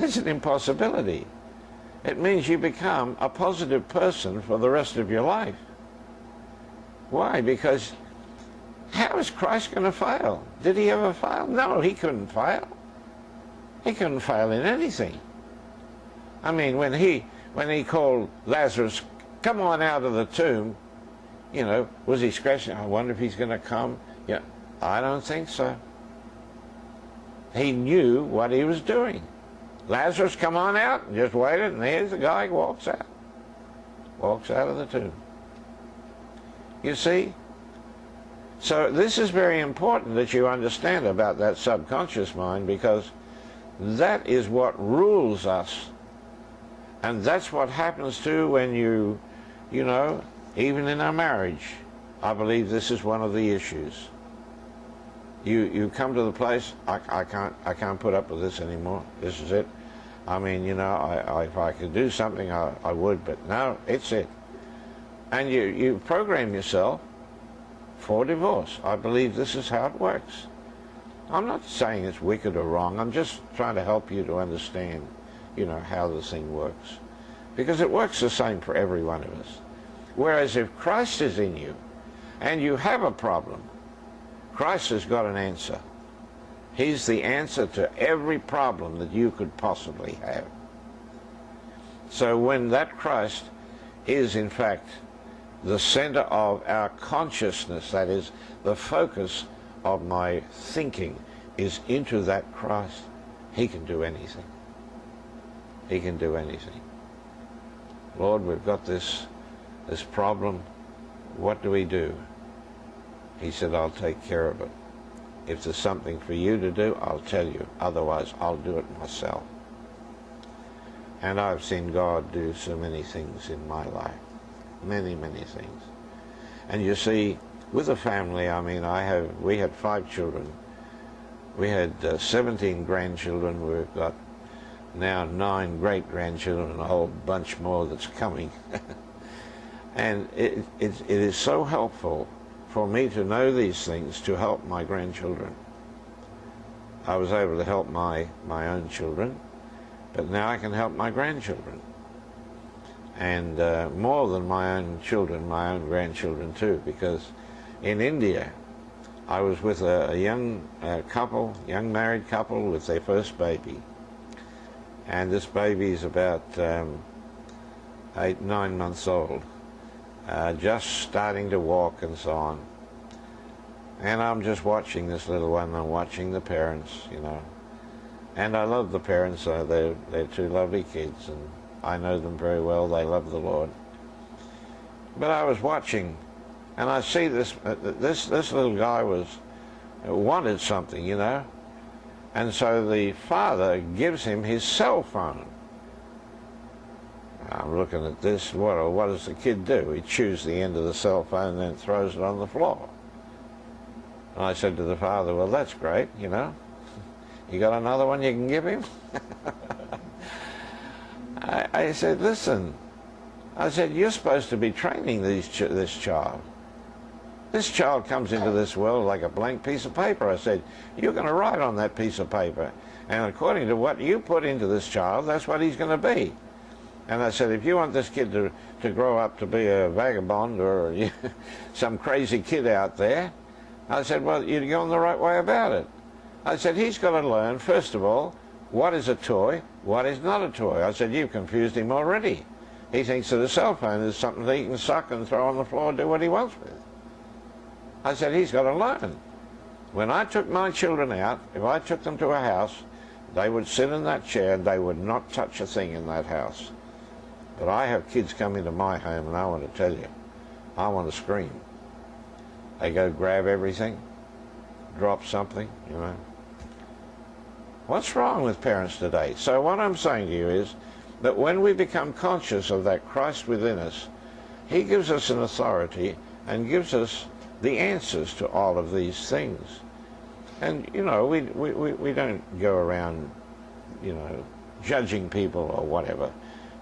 It's an impossibility. It means you become a positive person for the rest of your life. Why? Because how is Christ going to fail? Did he ever fail? No, he couldn't fail. He couldn't fail in anything. I mean, when he called Lazarus, come on out of the tomb, you know, was he scratching, I wonder if he's going to come? Yeah, I don't think so. He knew what he was doing. Lazarus, come on out, and just waited, and there's the guy who walks out of the tomb. You see? So this is very important that you understand about that subconscious mind, because that is what rules us. And that's what happens too when you know, even in our marriage. I believe this is one of the issues. You come to the place, I can't put up with this anymore. This is it. I mean, you know, if I could do something, I would, but no, it's it. And you program yourself for divorce. I believe this is how it works. I'm not saying it's wicked or wrong. I'm just trying to help you to understand, you know, how this thing works. Because it works the same for every one of us. Whereas if Christ is in you and you have a problem, Christ has got an answer. He's the answer to every problem that you could possibly have. So when that Christ is in fact the center of our consciousness, that is, the focus of my thinking is into that Christ, he can do anything. He can do anything. Lord, we've got this problem. What do we do? He said, I'll take care of it. If there's something for you to do, I'll tell you. Otherwise, I'll do it myself. And I've seen God do so many things in my life. Many, many things. And you see, with a family, I mean, we had 5 children. We had 17 grandchildren. We've got now 9 great-grandchildren and a whole bunch more that's coming. And it is so helpful for me to know these things to help my grandchildren. I was able to help my own children, but now I can help my grandchildren. And more than my own children, my own grandchildren too, because in India I was with a young couple, young married couple with their first baby. And this baby is about 8, 9 months old. Just starting to walk and so on. And I'm just watching this little one. I'm watching the parents, you know. And I love the parents. They're 2 lovely kids, and I know them very well. They love the Lord. But I was watching, and I see this little guy wanted something, you know. And so the father gives him his cell phone. I'm looking at this. What does the kid do? He chews the end of the cell phone and then throws it on the floor. And I said to the father, well, that's great, you know. You got another one you can give him? I said, listen. I said, you're supposed to be training this child. This child comes into this world like a blank piece of paper. I said, you're going to write on that piece of paper. And according to what you put into this child, that's what he's going to be. And I said, if you want this kid to grow up to be a vagabond or some crazy kid out there, I said, well, you're going the right way about it. I said, he's got to learn, first of all, what is a toy, what is not a toy. I said, you've confused him already. He thinks that a cell phone is something that he can suck and throw on the floor and do what he wants with. I said, he's got to learn. When I took my children out, if I took them to a house, they would sit in that chair and they would not touch a thing in that house. But I have kids come into my home, and I want to tell you, I want to scream. They go grab everything, drop something, you know. What's wrong with parents today? So what I'm saying to you is that when we become conscious of that Christ within us, he gives us an authority and gives us the answers to all of these things. And, you know, we don't go around, you know, judging people or whatever,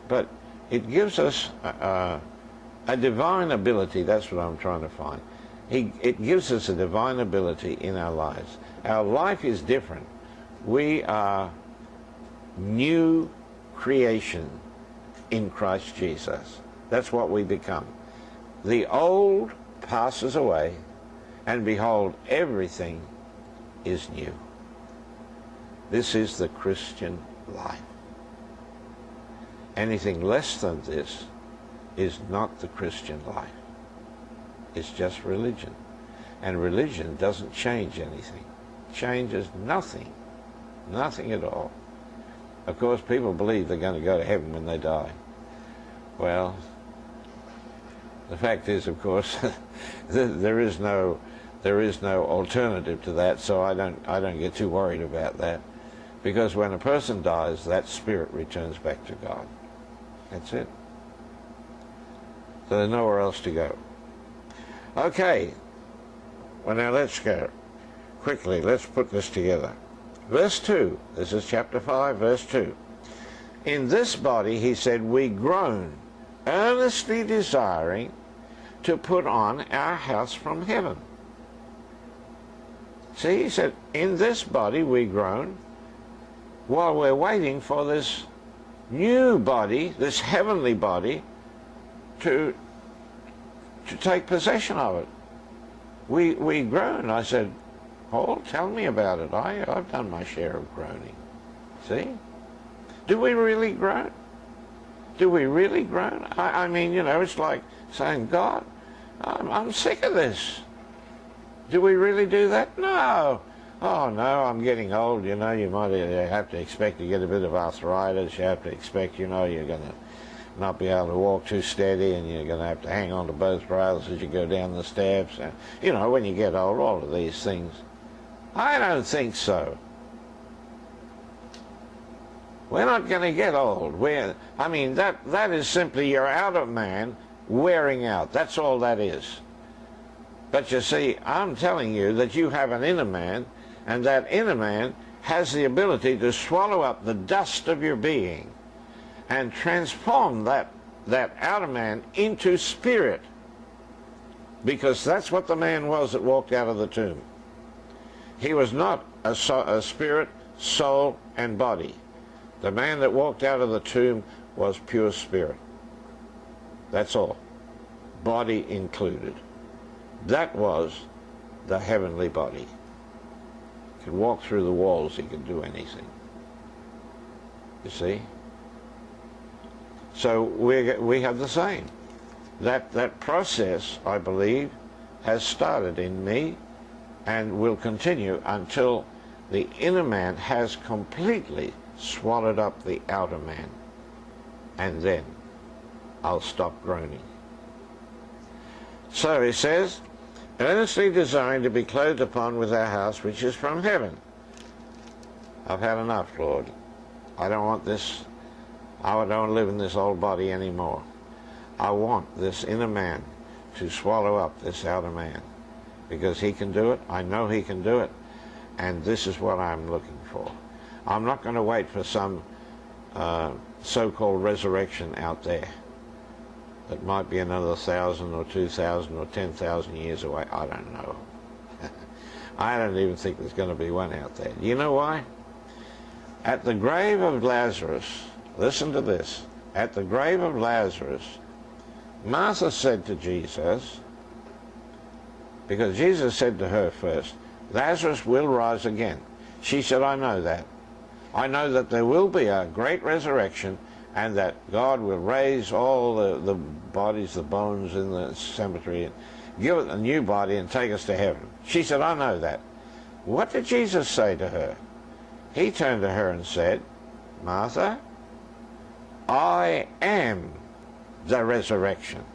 but it gives us a divine ability. That's what I'm trying to find. It gives us a divine ability in our lives. Our life is different. We are new creation in Christ Jesus. That's what we become. The old passes away, and behold, everything is new. This is the Christian life. Anything less than this is not the Christian life. It's just religion. And religion doesn't change anything. Changes nothing. Nothing at all. Of course, people believe they're going to go to heaven when they die. Well, the fact is, of course, there is no alternative to that, so I don't get too worried about that. Because when a person dies, that spirit returns back to God. That's it. So there's nowhere else to go. Okay. Well, now let's go. Quickly, let's put this together. Verse 2. This is chapter 5, verse 2. In this body, he said, we groan, earnestly desiring to put on our house from heaven. See, he said, in this body we groan, while we're waiting for this new body, this heavenly body, to take possession of it. We groan. I said, Paul, tell me about it. I've done my share of groaning. See? Do we really groan? Do we really groan? I mean, you know, it's like saying, God, I'm sick of this. Do we really do that? No. Oh, no, I'm getting old, you know, you might have to expect to get a bit of arthritis. You have to expect, you know, you're going to not be able to walk too steady, and you're going to have to hang on to both rails as you go down the steps. And, you know, when you get old, all of these things. I don't think so. We're not going to get old. I mean, that is simply your outer man wearing out. That's all that is. But you see, I'm telling you that you have an inner man, and that inner man has the ability to swallow up the dust of your being and transform that outer man into spirit. Because that's what the man was that walked out of the tomb. He was not a spirit, soul, and body. The man that walked out of the tomb was pure spirit. That's all. Body included. That was the heavenly body. He could walk through the walls, he could do anything. You see? So we have the same. That process, I believe, has started in me and will continue until the inner man has completely swallowed up the outer man. And then I'll stop groaning. So he says, earnestly desiring to be clothed upon with our house which is from heaven. I've had enough, Lord. I don't want this. I don't want to live in this old body anymore. I want this inner man to swallow up this outer man, because he can do it. I know he can do it, and this is what I'm looking for. I'm not going to wait for some so-called resurrection out there that might be another 1,000 or 2,000 or 10,000 years away. I don't know. I don't even think there's going to be one out there. You know why? At the grave of Lazarus, listen to this, at the grave of Lazarus, Martha said to Jesus, because Jesus said to her first, Lazarus will rise again. She said, I know that. I know that there will be a great resurrection, and that God will raise all the bodies, the bones in the cemetery, and give it a new body and take us to heaven. She said, I know that. What did Jesus say to her? He turned to her and said, Martha, I am the resurrection